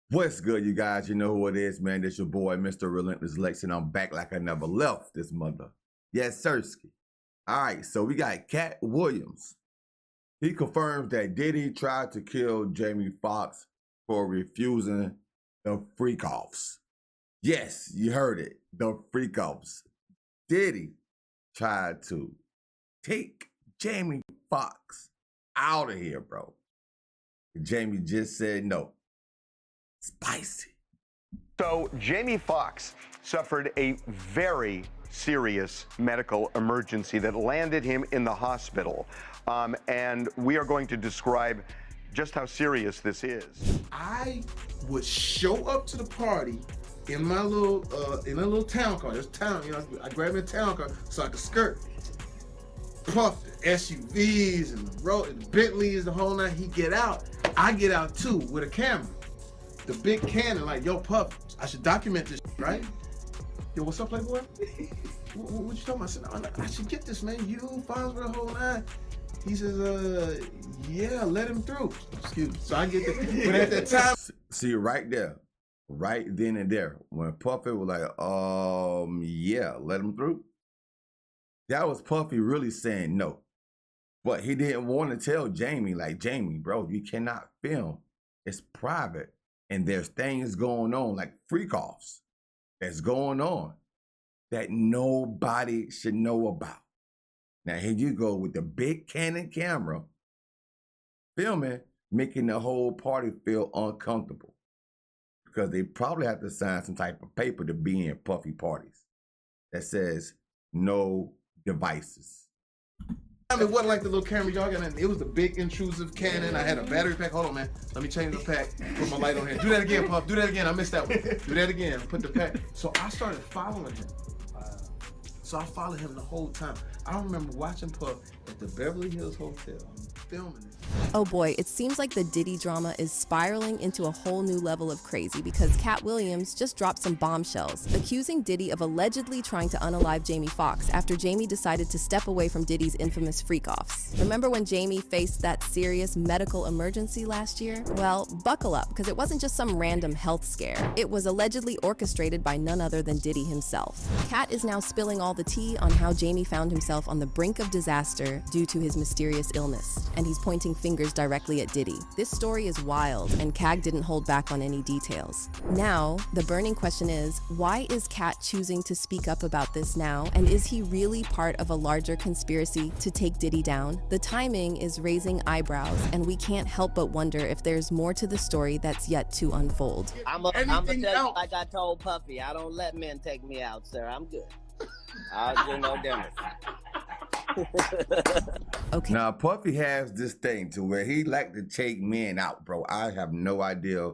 What's good, you guys? You know who it is, man. This your boy, Mr. Relentless Lex, and I'm back like I never left this mother. Yes, Sirski. All right, so we got Katt Williams. He confirms that Diddy tried to kill Jamie Foxx for refusing the freak-offs. Yes, you heard it, the freak-offs. Diddy tried to take Jamie Foxx out of here, bro. Jamie just said no. Spicy. So Jamie Foxx suffered a very serious medical emergency that landed him in the hospital. And we are going to describe just how serious this is. I would show up to the party in my little town car. This town, I grabbed me a town car so I could skirt. Puff the SUVs and the Bentleys, the whole night. He get out, I get out too with a camera. The big Canon, like, yo, Puff, I should document this, right? Yo, what's up, Playboy? What you talking about? I said, no, I should get this, man. You, Fonz with the whole nine. He says, yeah, let him through. Excuse me. So I get the, but at that time. See, right there, right then and there, when Puffy was like, yeah, let him through. That was Puffy really saying no. But he didn't want to tell Jamie, like, Jamie, bro, you cannot film. It's private. And there's things going on, like freak-offs that's going on that nobody should know about. Now, here you go with the big Canon camera filming, making the whole party feel uncomfortable because they probably have to sign some type of paper to be in Puffy parties that says no devices. It wasn't like the little camera y'all got. It was the big intrusive Canon. I had a battery pack. Hold on, man. Let me change the pack. Put my light on here. Do that again, Puff. Do that again. I missed that one. Do that again. Put the pack. So I started following him. So I followed him the whole time. I remember watching Puff at the Beverly Hills Hotel, filming it. Oh boy, it seems like the Diddy drama is spiraling into a whole new level of crazy because Katt Williams just dropped some bombshells, accusing Diddy of allegedly trying to unalive Jamie Foxx after Jamie decided to step away from Diddy's infamous freak-offs. Remember when Jamie faced that serious medical emergency last year? Well, buckle up, because it wasn't just some random health scare. It was allegedly orchestrated by none other than Diddy himself. Katt is now spilling all the tea on how Jamie found himself on the brink of disaster due to his mysterious illness, and he's pointing fingers directly at Diddy. This story is wild, and Katt didn't hold back on any details. Now, the burning question is, why is Katt choosing to speak up about this now, and is he really part of a larger conspiracy to take Diddy down? The timing is raising eyebrows, and we can't help but wonder if there's more to the story that's yet to unfold. I'm gonna tell you like I told Puffy, I don't let men take me out, sir. I'm good. I'll do no damage. Okay. Now, Puffy has this thing to where he like to take men out, bro. I have no idea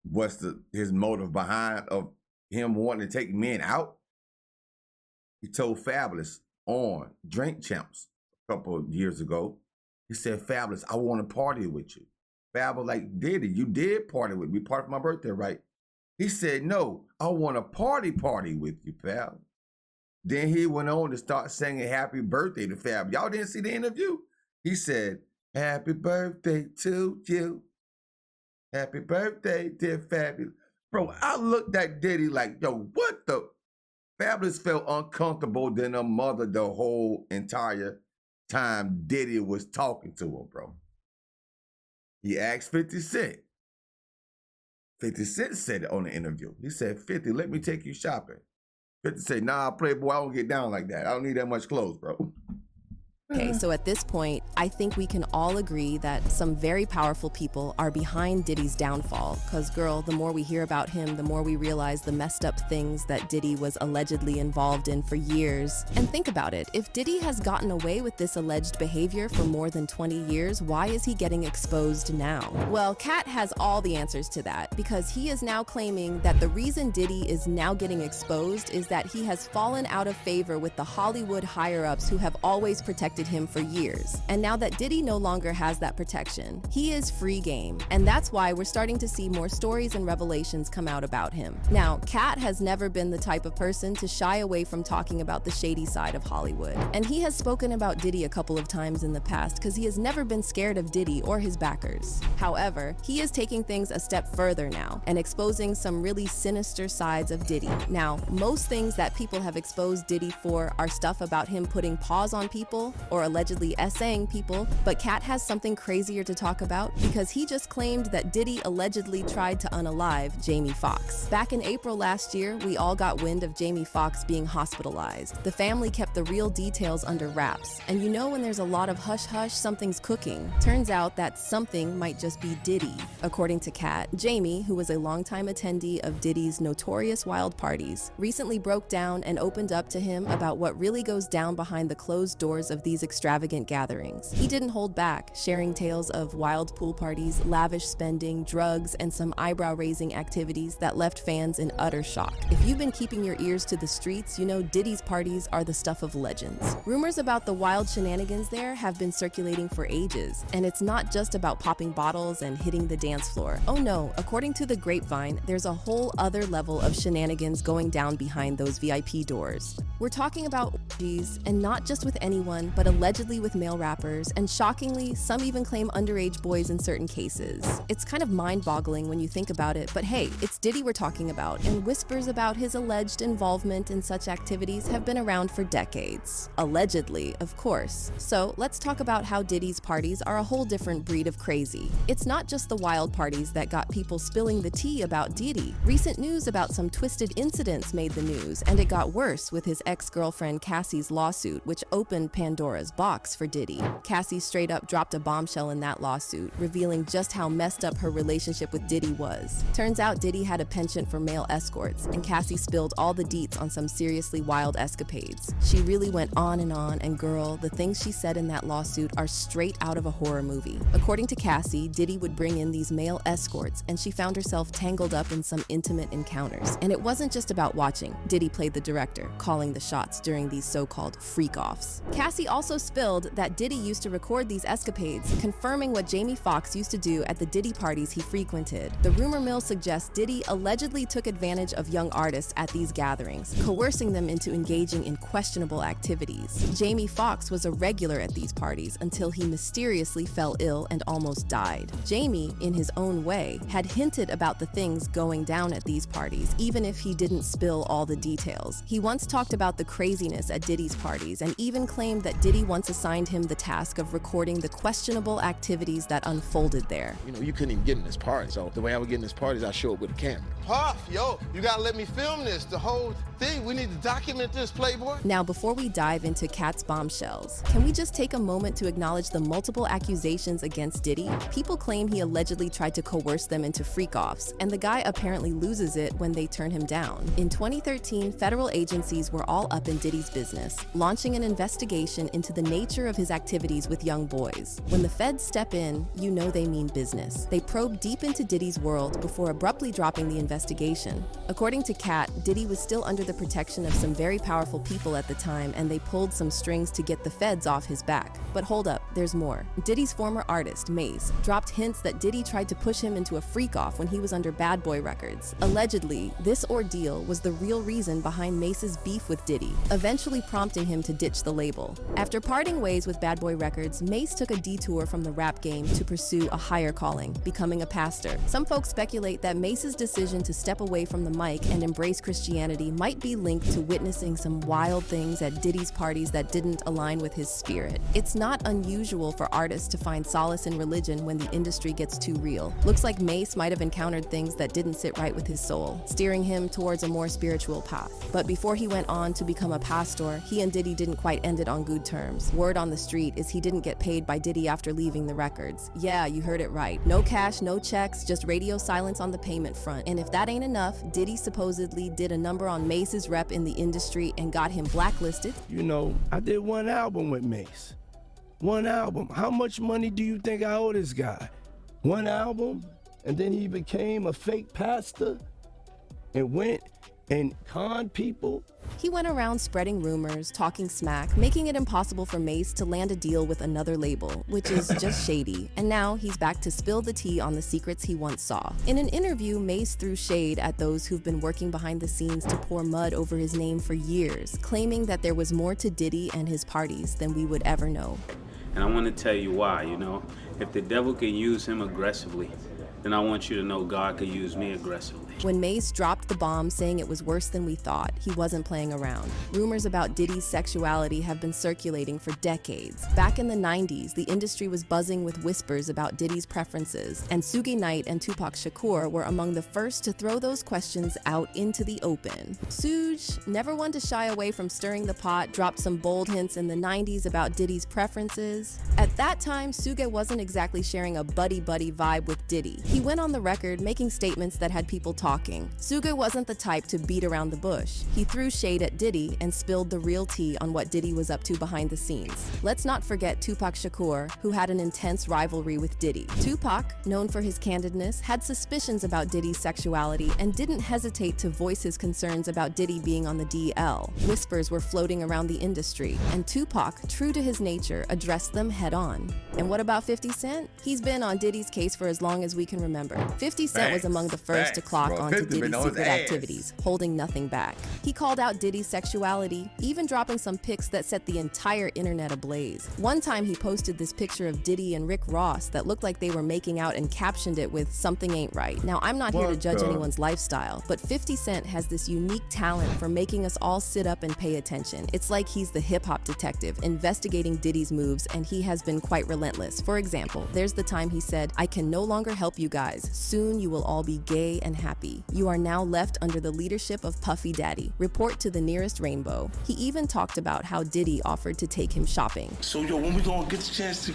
what's his motive behind of him wanting to take men out. He told Fabulous on Drink Champs a couple of years ago, he said, Fabulous, I want to party with you. Fabulous like, Diddy, you did party with me, party for my birthday, right? He said, no, I want to party with you, Fab. Then he went on to start singing happy birthday to Fab. Y'all didn't see the interview? He said, happy birthday to you. Happy birthday, dear Fabulous. Bro, I looked at Diddy like, yo, what the? Fabulous felt uncomfortable than a mother the whole entire time Diddy was talking to her, bro. He asked 50 Cent. 50 Cent said it on the interview. He said, 50, let me take you shopping. 50 said, nah, Playboy, I don't get down like that. I don't need that much clothes, bro. Okay, so at this point, I think we can all agree that some very powerful people are behind Diddy's downfall. Because, girl, the more we hear about him, the more we realize the messed up things that Diddy was allegedly involved in for years. And think about it. If Diddy has gotten away with this alleged behavior for more than 20 years, why is he getting exposed now? Well, Katt has all the answers to that, because he is now claiming that the reason Diddy is now getting exposed is that he has fallen out of favor with the Hollywood higher-ups who have always protected protected him for years. And now that Diddy no longer has that protection, he is free game. And that's why we're starting to see more stories and revelations come out about him. Now, Katt has never been the type of person to shy away from talking about the shady side of Hollywood. And he has spoken about Diddy a couple of times in the past because he has never been scared of Diddy or his backers. However, he is taking things a step further now and exposing some really sinister sides of Diddy. Now, most things that people have exposed Diddy for are stuff about him putting paws on people or allegedly essaying people, but Katt has something crazier to talk about because he just claimed that Diddy allegedly tried to unalive Jamie Foxx. Back in April last year, we all got wind of Jamie Foxx being hospitalized. The family kept the real details under wraps, and you know when there's a lot of hush-hush, something's cooking. Turns out that something might just be Diddy. According to Katt, Jamie, who was a longtime attendee of Diddy's notorious wild parties, recently broke down and opened up to him about what really goes down behind the closed doors of these extravagant gatherings. He didn't hold back, sharing tales of wild pool parties, lavish spending, drugs, and some eyebrow-raising activities that left fans in utter shock. If you've been keeping your ears to the streets, you know Diddy's parties are the stuff of legends. Rumors about the wild shenanigans there have been circulating for ages, and it's not just about popping bottles and hitting the dance floor. Oh no, according to the grapevine, there's a whole other level of shenanigans going down behind those VIP doors. We're talking about orgies, and not just with anyone, but allegedly with male rappers, and shockingly, some even claim underage boys in certain cases. It's kind of mind-boggling when you think about it, but hey, it's Diddy we're talking about, and whispers about his alleged involvement in such activities have been around for decades. Allegedly, of course. So let's talk about how Diddy's parties are a whole different breed of crazy. It's not just the wild parties that got people spilling the tea about Diddy. Recent news about some twisted incidents made the news, and it got worse with his ex-girlfriend Cassie's lawsuit, which opened Pandora's box for Diddy. Cassie straight up dropped a bombshell in that lawsuit, revealing just how messed up her relationship with Diddy was. Turns out Diddy had a penchant for male escorts, and Cassie spilled all the deets on some seriously wild escapades. She really went on, and girl, the things she said in that lawsuit are straight out of a horror movie. According to Cassie, Diddy would bring in these male escorts, and she found herself tangled up in some intimate encounters. And it wasn't just about watching. Diddy played the director, calling the shots during these so-called freak-offs. Cassie also spilled that Diddy used to record these escapades, confirming what Jamie Foxx used to do at the Diddy parties he frequented. The rumor mill suggests Diddy allegedly took advantage of young artists at these gatherings, coercing them into engaging in questionable activities. Jamie Foxx was a regular at these parties until he mysteriously fell ill and almost died. Jamie, in his own way, had hinted about the things going down at these parties, even if he didn't spill all the details. He once talked about the craziness at Diddy's parties and even claimed that Diddy once assigned him the task of recording the questionable activities that unfolded there. You know, you couldn't even get in this party, so the way I would get in this party is I show up with a camera. Puff, yo, you gotta let me film this, the whole thing. We need to document this, Playboy. Now, before we dive into Katt's bombshells, can we just take a moment to acknowledge the multiple accusations against Diddy? People claim he allegedly tried to coerce them into freak-offs, and the guy apparently loses it when they turn him down. In 2013, federal agencies were all up in Diddy's business, launching an investigation into the nature of his activities with young boys. When the feds step in, you know they mean business. They probe deep into Diddy's world before abruptly dropping the investigation. According to Katt, Diddy was still under the protection of some very powerful people at the time, and they pulled some strings to get the feds off his back. But hold up, there's more. Diddy's former artist, Mace, dropped hints that Diddy tried to push him into a freak-off when he was under Bad Boy Records. Allegedly, this ordeal was the real reason behind Mace's beef with Diddy, eventually prompting him to ditch the label. After parting ways with Bad Boy Records, Mace took a detour from the rap game to pursue a higher calling, becoming a pastor. Some folks speculate that Mace's decision to step away from the mic and embrace Christianity might be linked to witnessing some wild things at Diddy's parties that didn't align with his spirit. It's not unusual for artists to find solace in religion when the industry gets too real. Looks like Mace might have encountered things that didn't sit right with his soul, steering him towards a more spiritual path. But before he went on to become a pastor, he and Diddy didn't quite end it on good terms. Word on the street is he didn't get paid by Diddy after leaving the records. Yeah, you heard it right. No cash, no checks, just radio silence on the payment front. And if that ain't enough, Diddy supposedly did a number on Mace's rep in the industry and got him blacklisted. You know, I did one album with Mace. One album. How much money do you think I owe this guy? One album, and then he became a fake pastor and went and con people. He went around spreading rumors, talking smack, making it impossible for Mase to land a deal with another label, which is just shady. And now he's back to spill the tea on the secrets he once saw. In an interview, Mase threw shade at those who've been working behind the scenes to pour mud over his name for years, claiming that there was more to Diddy and his parties than we would ever know. And I want to tell you why, if the devil can use him aggressively, then I want you to know God could use me aggressively. When Mase dropped the bomb saying it was worse than we thought, he wasn't playing around. Rumors about Diddy's sexuality have been circulating for decades. Back in the 90s, the industry was buzzing with whispers about Diddy's preferences, and Suge Knight and Tupac Shakur were among the first to throw those questions out into the open. Suge, never one to shy away from stirring the pot, dropped some bold hints in the 90s about Diddy's preferences. At that time, Suge wasn't exactly sharing a buddy-buddy vibe with Diddy. He went on the record making statements that had people talking. Suge wasn't the type to beat around the bush. He threw shade at Diddy and spilled the real tea on what Diddy was up to behind the scenes. Let's not forget Tupac Shakur, who had an intense rivalry with Diddy. Tupac, known for his candidness, had suspicions about Diddy's sexuality and didn't hesitate to voice his concerns about Diddy being on the DL. Whispers were floating around the industry, and Tupac, true to his nature, addressed them head on. And what about 50 Cent? He's been on Diddy's case for as long as we can remember. 50 Cent was among the first to clock onto Diddy's secret activities, holding nothing back. He called out Diddy's sexuality, even dropping some pics that set the entire internet ablaze. One time he posted this picture of Diddy and Rick Ross that looked like they were making out and captioned it with "something ain't right." Now, I'm not here to judge anyone's lifestyle, but 50 Cent has this unique talent for making us all sit up and pay attention. It's like he's the hip-hop detective investigating Diddy's moves, and he has been quite relentless. For example, there's the time he said, "I can no longer help you guys. Soon you will all be gay and happy. You are now left under the leadership of Puffy Daddy. Report to the nearest rainbow." He even talked about how Diddy offered to take him shopping. So when we gonna get the chance to,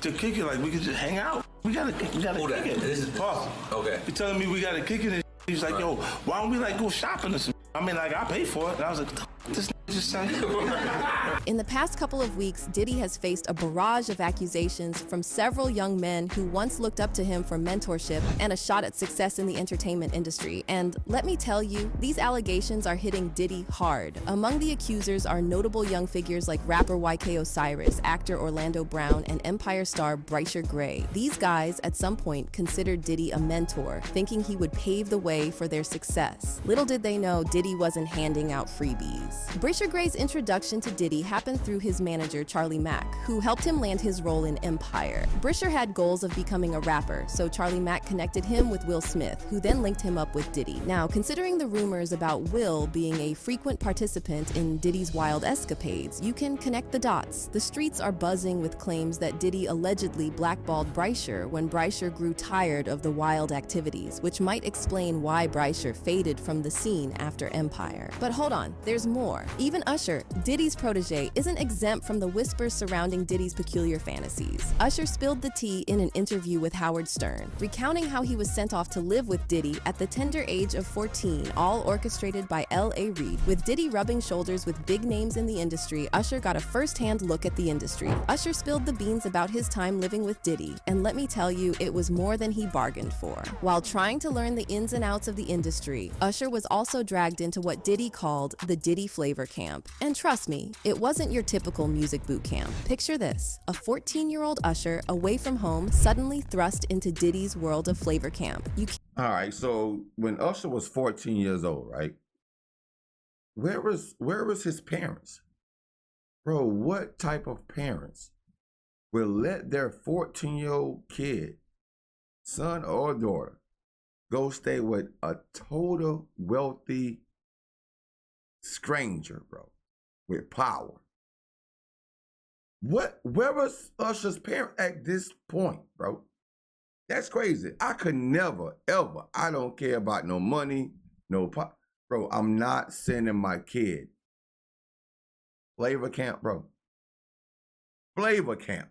to kick it, like we could just hang out? We gotta kick it. This is Puff. Okay. You're telling me we gotta kick it, and he's like, yo, why don't we go shopping or something? I mean, I pay for it. And I was like, this just sounds. In the past couple of weeks, Diddy has faced a barrage of accusations from several young men who once looked up to him for mentorship and a shot at success in the entertainment industry. And let me tell you, these allegations are hitting Diddy hard. Among the accusers are notable young figures like rapper YK Osiris, actor Orlando Brown, and Empire star Brycer Gray. These guys, at some point, considered Diddy a mentor, thinking he would pave the way for their success. Little did they know Diddy wasn't handing out freebies. Brycer Gray's introduction to Diddy happened through his manager, Charlie Mack, who helped him land his role in Empire. Brycer had goals of becoming a rapper, so Charlie Mack connected him with Will Smith, who then linked him up with Diddy. Now, considering the rumors about Will being a frequent participant in Diddy's wild escapades, you can connect the dots. The streets are buzzing with claims that Diddy allegedly blackballed Brycer when Brycer grew tired of the wild activities, which might explain why Brycer faded from the scene after Empire. But hold on, there's more. Even Usher, Diddy's protege, isn't exempt from the whispers surrounding Diddy's peculiar fantasies. Usher spilled the tea in an interview with Howard Stern, recounting how he was sent off to live with Diddy at the tender age of 14, all orchestrated by L.A. Reid. With Diddy rubbing shoulders with big names in the industry, Usher got a first-hand look at the industry. Usher spilled the beans about his time living with Diddy, and let me tell you, it was more than he bargained for. While trying to learn the ins and outs of the industry, Usher was also dragged into what Diddy called the Diddy Flavor Camp. And trust me, it wasn't your typical music boot camp. Picture this, a 14-year-old Usher away from home suddenly thrust into Diddy's world of Flavor Camp. All right, so when Usher was 14 years old, right? Where was his parents? Bro, what type of parents will let their 14-year-old kid, son or daughter, go stay with a total wealthy stranger, bro, with power? Where was Usher's parent at this point, bro? That's crazy. I could never, ever, I don't care about no money, no power. Bro, I'm not sending my kid. Flavor Camp, bro. Flavor Camp.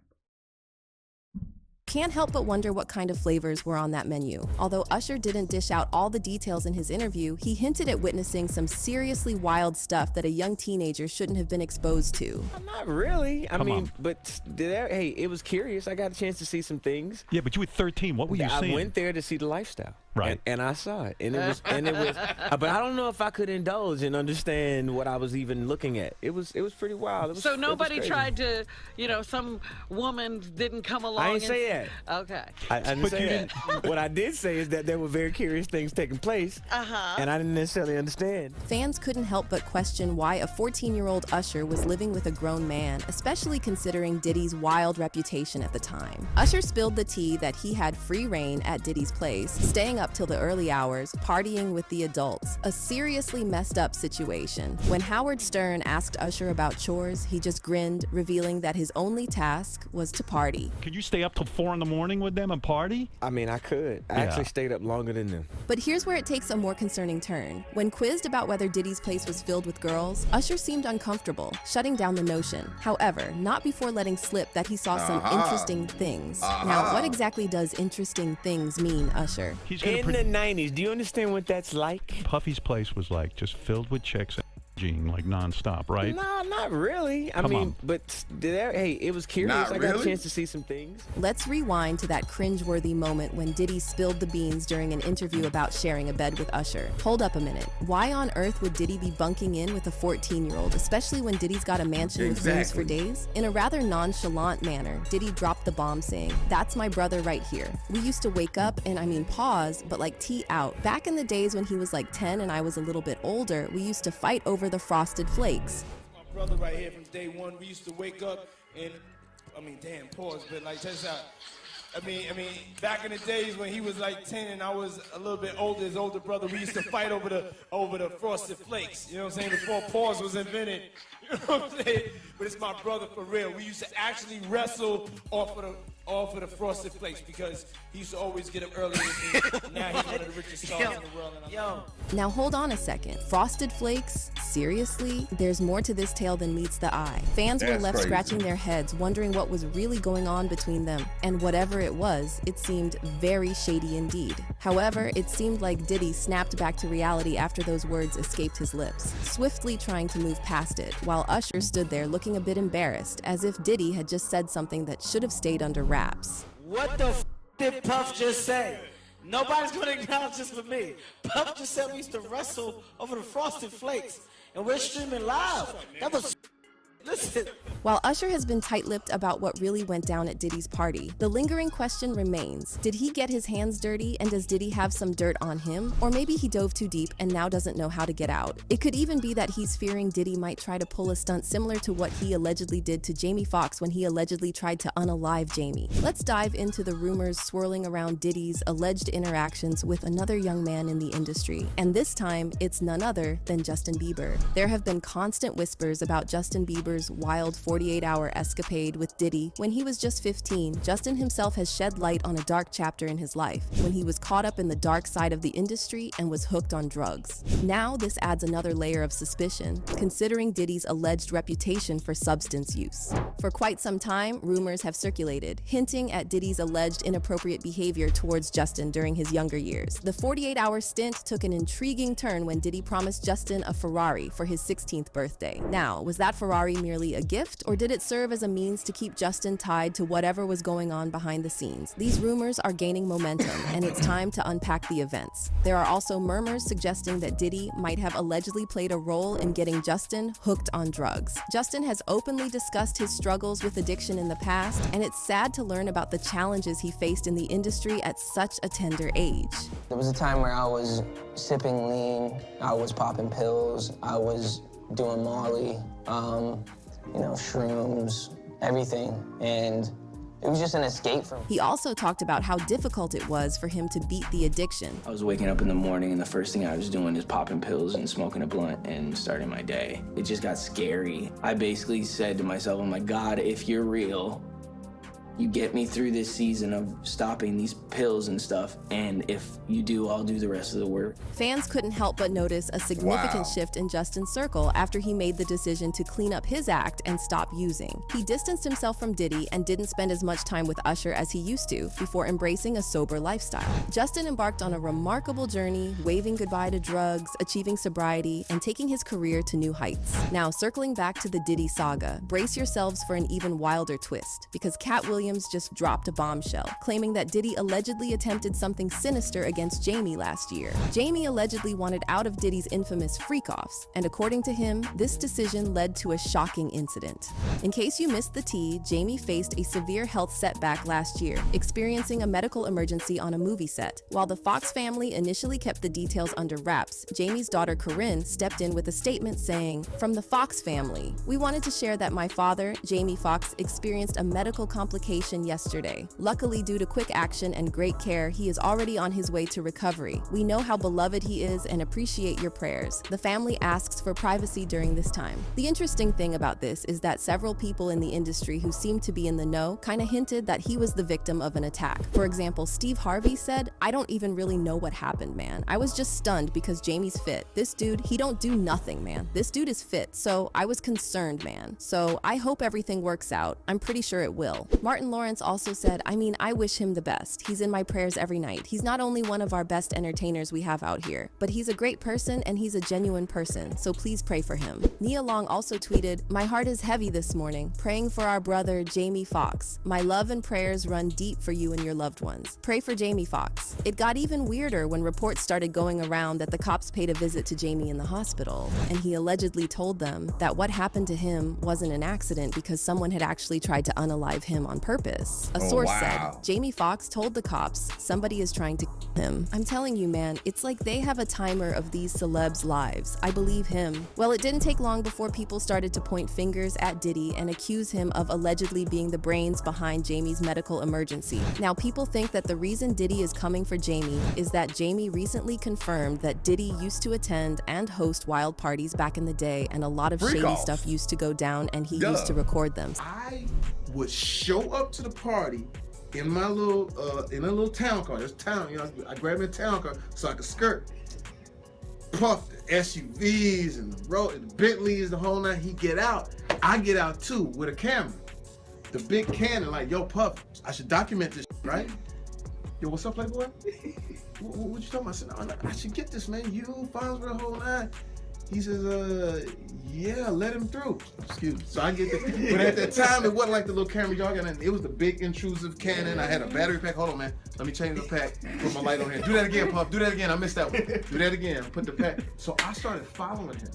Can't help but wonder what kind of flavors were on that menu. Although Usher didn't dish out all the details in his interview, he hinted at witnessing some seriously wild stuff that a young teenager shouldn't have been exposed to. Not really. I mean, but hey, it was curious. I got a chance to see some things. Yeah, but you were 13. What were you seeing? I went there to see the lifestyle. Right. And I saw it, and it was, but I don't know if I could indulge and understand what I was even looking at. It was pretty wild. So nobody tried to, some woman didn't come along. I didn't say that. Okay. I didn't say that. What I did say is that there were very curious things taking place, and I didn't necessarily understand. Fans couldn't help but question why a 14-year-old Usher was living with a grown man, especially considering Diddy's wild reputation at the time. Usher spilled the tea that he had free reign at Diddy's place, staying up till the early hours, partying with the adults. A seriously messed up situation. When Howard Stern asked Usher about chores, he just grinned, revealing that his only task was to party. Could you stay up till 4 in the morning with them and party? I mean, I could. I actually stayed up longer than them. But here's where it takes a more concerning turn. When quizzed about whether Diddy's place was filled with girls, Usher seemed uncomfortable, shutting down the notion. However, not before letting slip that he saw some interesting things. Now, what exactly does interesting things mean, Usher? In the 90s, do you understand what that's like? Puffy's place was like just filled with chicks like nonstop, right? No, not really. I mean, but it was curious. I got a chance to see some things. Let's rewind to that cringeworthy moment when Diddy spilled the beans during an interview about sharing a bed with Usher. Hold up a minute. Why on earth would Diddy be bunking in with a 14-year-old, especially when Diddy's got a mansion with rooms for days? In a rather nonchalant manner, Diddy dropped the bomb saying, "That's my brother right here. We used to wake up and pause, but like tea out. Back in the days when he was like 10 and I was a little bit older, we used to fight over the Frosted Flakes." My brother right here from day one, we used to wake up and, pause, but like, check this out. Back in the days when he was like 10 and I was a little bit older, his older brother, we used to fight over the Frosted Flakes. You know what I'm saying? Before pause was invented. You know what I'm saying? But it's my brother for real. We used to actually wrestle off of the Frosted Flakes because he used to always get up early with me. Now he's one of the richest stars in the world. Now hold on a second. Frosted Flakes? Seriously? There's more to this tale than meets the eye. Fans were left scratching their heads, wondering what was really going on between them. And whatever it was, it seemed very shady indeed. However, it seemed like Diddy snapped back to reality after those words escaped his lips, swiftly trying to move past it, while Usher stood there looking a bit embarrassed, as if Diddy had just said something that should have stayed under wraps. What the did Puff just say? Nobody's gonna acknowledge this for me. Puff just said we used to wrestle over the Frosted Flakes, and we're streaming live. That was listen. While Usher has been tight-lipped about what really went down at Diddy's party, the lingering question remains, did he get his hands dirty, and does Diddy have some dirt on him? Or maybe he dove too deep and now doesn't know how to get out. It could even be that he's fearing Diddy might try to pull a stunt similar to what he allegedly did to Jamie Foxx when he allegedly tried to unalive Jamie. Let's dive into the rumors swirling around Diddy's alleged interactions with another young man in the industry. And this time, it's none other than Justin Bieber. There have been constant whispers about Justin Bieber's wild 48-hour escapade with Diddy when he was just 15. Justin himself has shed light on a dark chapter in his life, when he was caught up in the dark side of the industry and was hooked on drugs. Now this adds another layer of suspicion, considering Diddy's alleged reputation for substance use. For quite some time, rumors have circulated, hinting at Diddy's alleged inappropriate behavior towards Justin during his younger years. The 48-hour stint took an intriguing turn when Diddy promised Justin a Ferrari for his 16th birthday. Now, was that Ferrari merely a gift, or did it serve as a means to keep Justin tied to whatever was going on behind the scenes? These rumors are gaining momentum, and it's time to unpack the events. There are also murmurs suggesting that Diddy might have allegedly played a role in getting Justin hooked on drugs. Justin has openly discussed his struggles with addiction in the past, and it's sad to learn about the challenges he faced in the industry at such a tender age. There was a time where I was sipping lean, I was popping pills, I was doing Molly, shrooms, everything, and it was just an escape from me. He also talked about how difficult it was for him to beat the addiction. I was waking up in the morning and the first thing I was doing is popping pills and smoking a blunt and starting my day. It just got scary. I basically said to myself, oh my God, if you're real, you get me through this season of stopping these pills and stuff, and if you do, I'll do the rest of the work. Fans couldn't help but notice a significant shift in Justin's circle after he made the decision to clean up his act and stop using. He distanced himself from Diddy and didn't spend as much time with Usher as he used to before embracing a sober lifestyle. Justin embarked on a remarkable journey, waving goodbye to drugs, achieving sobriety, and taking his career to new heights. Now, circling back to the Diddy saga, brace yourselves for an even wilder twist, because Katt Williams just dropped a bombshell, claiming that Diddy allegedly attempted something sinister against Jamie last year. Jamie allegedly wanted out of Diddy's infamous freak-offs, and according to him, this decision led to a shocking incident. In case you missed the tea, Jamie faced a severe health setback last year, experiencing a medical emergency on a movie set. While the Foxx family initially kept the details under wraps, Jamie's daughter Corinne stepped in with a statement saying, "From the Foxx family, we wanted to share that my father, Jamie Foxx, experienced a medical complication yesterday. Luckily, due to quick action and great care, he is already on his way to recovery. We know how beloved he is and appreciate your prayers. The family asks for privacy during this time." The interesting thing about this is that several people in the industry who seem to be in the know kinda hinted that he was the victim of an attack. For example, Steve Harvey said, "I don't even really know what happened, man. I was just stunned because Jamie's fit. This dude, he don't do nothing, man. This dude is fit, so I was concerned, man. So I hope everything works out. I'm pretty sure it will." Martin Lawrence also said, "I mean, I wish him the best. He's in my prayers every night. He's not only one of our best entertainers we have out here, but he's a great person and he's a genuine person, so please pray for him." Nia Long also tweeted, "My heart is heavy this morning, praying for our brother Jamie Foxx. My love and prayers run deep for you and your loved ones. Pray for Jamie Foxx." It got even weirder when reports started going around that the cops paid a visit to Jamie in the hospital, and he allegedly told them that what happened to him wasn't an accident because someone had actually tried to unalive him on purpose. A source said, "Jamie Foxx told the cops somebody is trying to kill him." I'm telling you, man, it's like they have a timer of these celebs' lives. I believe him. Well, it didn't take long before people started to point fingers at Diddy and accuse him of allegedly being the brains behind Jamie's medical emergency. Now, people think that the reason Diddy is coming for Jamie is that Jamie recently confirmed that Diddy used to attend and host wild parties back in the day, and a lot of shady stuff used to go down, and he used to record them. I would show up to the party in my little in a little town car. There's town, you know. I grabbed me a town car so I could skirt. Puff the SUVs and the road and the Bentleys, the whole night. He get out, I get out too with a camera, the big Canon. Like, yo, Puff, I should document this, right? Yo, what's up, Playboy? What you talking about? I said, no, I should get this, man. You, Fonz, the whole night. He says, yeah, let him through. Excuse me. So I get that. But at that time, it wasn't like the little camera y'all got. It was the big intrusive Canon. I had a battery pack. Hold on, man. Let me change the pack. Put my light on here. Do that again, Puff. Do that again. I missed that one. Do that again. Put the pack. So I started following him.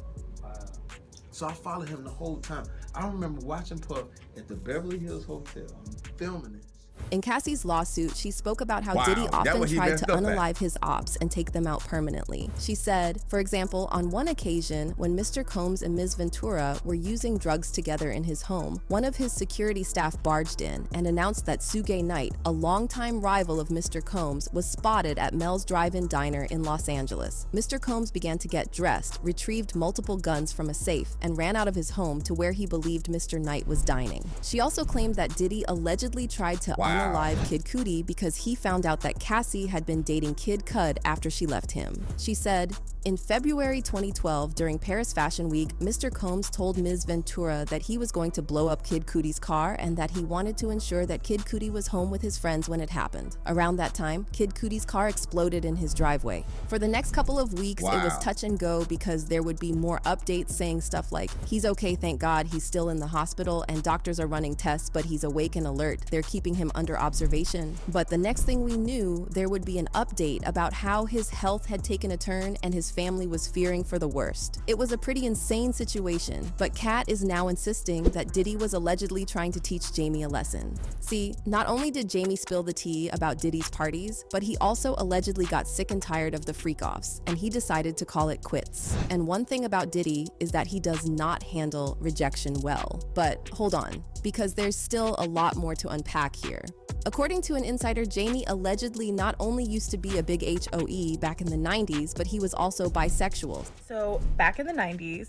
So I followed him the whole time. I remember watching Puff at the Beverly Hills Hotel. I'm filming it. In Cassie's lawsuit, she spoke about how Diddy often tried to unalive his ops and take them out permanently. She said, for example, on one occasion, when Mr. Combs and Ms. Ventura were using drugs together in his home, one of his security staff barged in and announced that Suge Knight, a longtime rival of Mr. Combs, was spotted at Mel's Drive-In Diner in Los Angeles. Mr. Combs began to get dressed, retrieved multiple guns from a safe, and ran out of his home to where he believed Mr. Knight was dining. She also claimed that Diddy allegedly tried to unalive Kid Cudi because he found out that Cassie had been dating Kid Cud after she left him. She said, in February 2012, during Paris Fashion Week, Mr. Combs told Ms. Ventura that he was going to blow up Kid Cudi's car and that he wanted to ensure that Kid Cudi was home with his friends when it happened. Around that time, Kid Cudi's car exploded in his driveway. For the next couple of weeks, it was touch and go because there would be more updates saying stuff like, he's okay, thank God, he's still in the hospital and doctors are running tests, but he's awake and alert. They're keeping him under observation. But the next thing we knew, there would be an update about how his health had taken a turn and his family was fearing for the worst. It was a pretty insane situation, but Katt is now insisting that Diddy was allegedly trying to teach Jamie a lesson. See, not only did Jamie spill the tea about Diddy's parties, but he also allegedly got sick and tired of the freak-offs, and he decided to call it quits. And one thing about Diddy is that he does not handle rejection well. But hold on, because there's still a lot more to unpack here. According to an insider, Jamie allegedly not only used to be a big HOE back in the 90s, but he was also bisexual. So back in the 90s,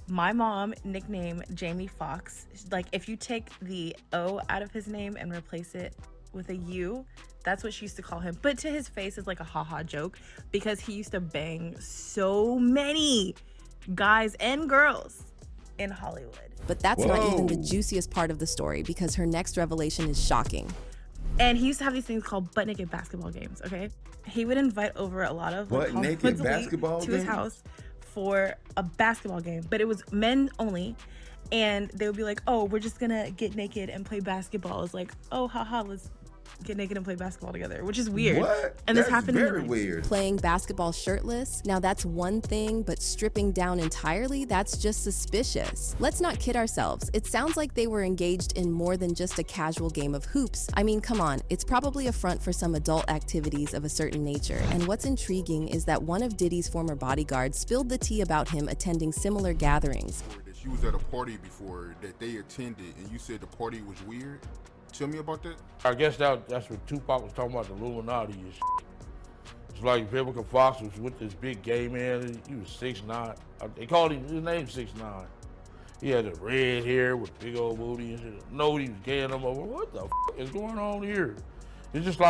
my mom nicknamed Jamie Foxx. Like, if you take the O out of his name and replace it with a U, that's what she used to call him. But to his face, it's like a haha joke because he used to bang so many guys and girls in Hollywood. But that's not even the juiciest part of the story because her next revelation is shocking. And he used to have these things called butt naked basketball games, okay? He would invite over a lot of butt naked basketball to his house for a basketball game, but it was men only. And they would be like, oh, we're just gonna get naked and play basketball. It's like, oh, haha, let's get naked and play basketball together, which is weird. What? And That's this happened in the very 90s. weird. Playing basketball shirtless? Now that's one thing, but stripping down entirely? That's just suspicious. Let's not kid ourselves. It sounds like they were engaged in more than just a casual game of hoops. I mean, come on, it's probably a front for some adult activities of a certain nature. And what's intriguing is that one of Diddy's former bodyguards spilled the tea about him attending similar gatherings. She was at a party before that they attended, and you said the party was weird. Tell me about that. I guess that's what Tupac was talking about, the Illuminati and shit. It's like Vivica Fox was with this big gay man. He was 6'9". They called him, his name 6'9". He had the red hair with big old booty and shit. No, he was gay and I'm like, what the f is going on here? It's just a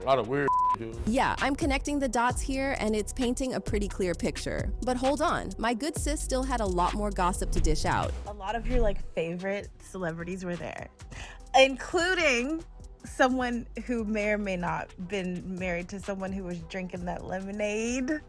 lot of weird shit, dude. Yeah, I'm connecting the dots here and it's painting a pretty clear picture. But hold on, my good sis still had a lot more gossip to dish out. A lot of your favorite celebrities were there, including someone who may or may not been married to someone who was drinking that lemonade.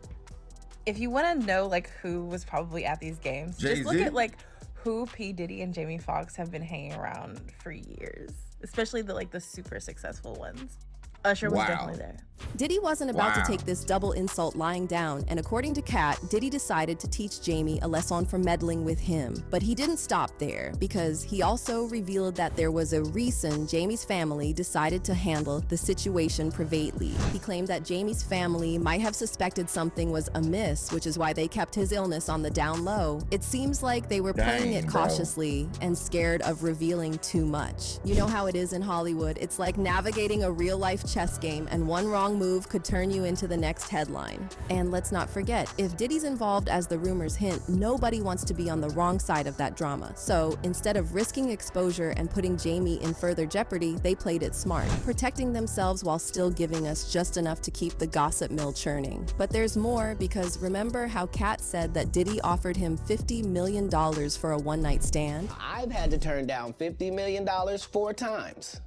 If you want to know who was probably at these games, Jay-Z? just look at who P. Diddy and Jamie Foxx have been hanging around for years, especially the super successful ones. Usher was definitely there. Diddy wasn't about to Wow. take this double insult lying down, and according to Katt, Diddy decided to teach Jamie a lesson for meddling with him. But he didn't stop there, because he also revealed that there was a reason Jamie's family decided to handle the situation privately. He claimed that Jamie's family might have suspected something was amiss, which is why they kept his illness on the down low. It seems like they were playing Dang, it bro. cautiously and scared of revealing too much. You know how it is in Hollywood. It's like navigating a real-life chess game, and one wrong move could turn you into the next headline. And let's not forget, if Diddy's involved as the rumors hint, nobody wants to be on the wrong side of that drama. So instead of risking exposure and putting Jamie in further jeopardy, they played it smart, protecting themselves while still giving us just enough to keep the gossip mill churning. But there's more, because remember how Katt said that Diddy offered him $50 million for a one-night stand? I've had to turn down $50 million 4 times.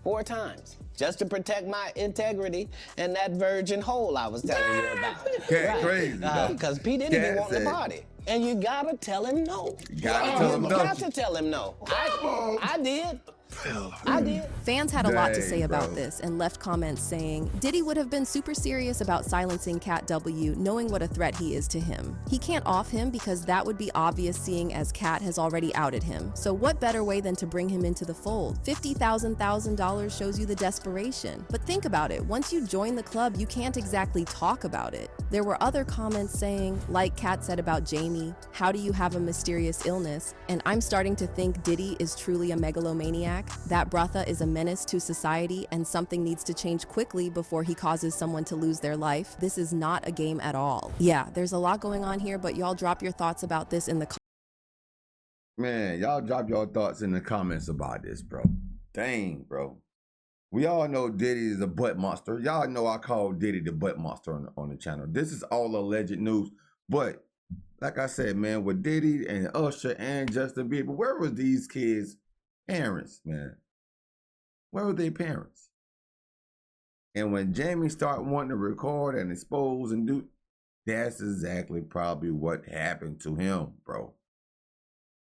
4 times. Just to protect my integrity and that virgin hole I was telling you about. Cat crazy, though. Because P. Diddy be Cat wanting to said- party. And you gotta tell him no. Gotta tell him no. Got to tell him no. I did. I did. Fans had a lot to Dang, say about bro. this and left comments saying Diddy would have been super serious about silencing Katt W, knowing what a threat he is to him. He can't off him because that would be obvious, seeing as Katt has already outed him. So what better way than to bring him into the fold? $50,000 shows you the desperation. But think about it, once you join the club, you can't exactly talk about it. There were other comments saying, like Katt said about Jamie, how do you have a mysterious illness? And I'm starting to think Diddy is truly a megalomaniac. That brother is a menace to society, and something needs to change quickly before he causes someone to lose their life. This is not a game at all. Yeah, there's a lot going on here, but y'all drop your thoughts about this in the Man, y'all drop your thoughts in the comments about this, bro. Dang, bro. We all know Diddy is a butt monster. Y'all know I call Diddy the butt monster on the channel. This is all alleged news. But like I said, man, with Diddy and Usher and Justin Bieber, where was these kids' parents, man? Where were their parents? And when Jamie started wanting to record and expose and do, that's exactly probably what happened to him, bro.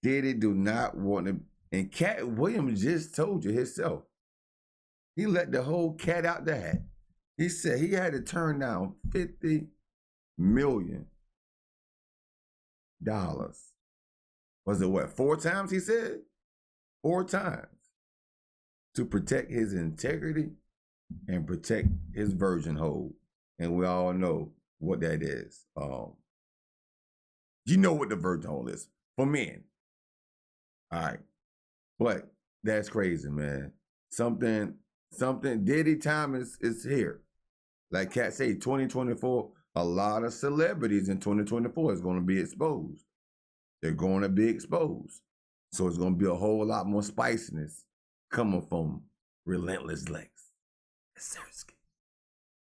Diddy do not want to, and Katt Williams just told you himself. He let the whole cat out the hat. He said he had to turn down $50 million. Was it what, 4 times he said? 4 times. To protect his integrity and protect his virgin hold. And we all know what that is. You know what the virgin hold is for men. All right. But that's crazy, man. Something Diddy time is here. Like Katt say, 2024, a lot of celebrities in 2024 is going to be exposed. They're going to be exposed. So it's going to be a whole lot more spiciness coming from Relentless Lex. Seriously.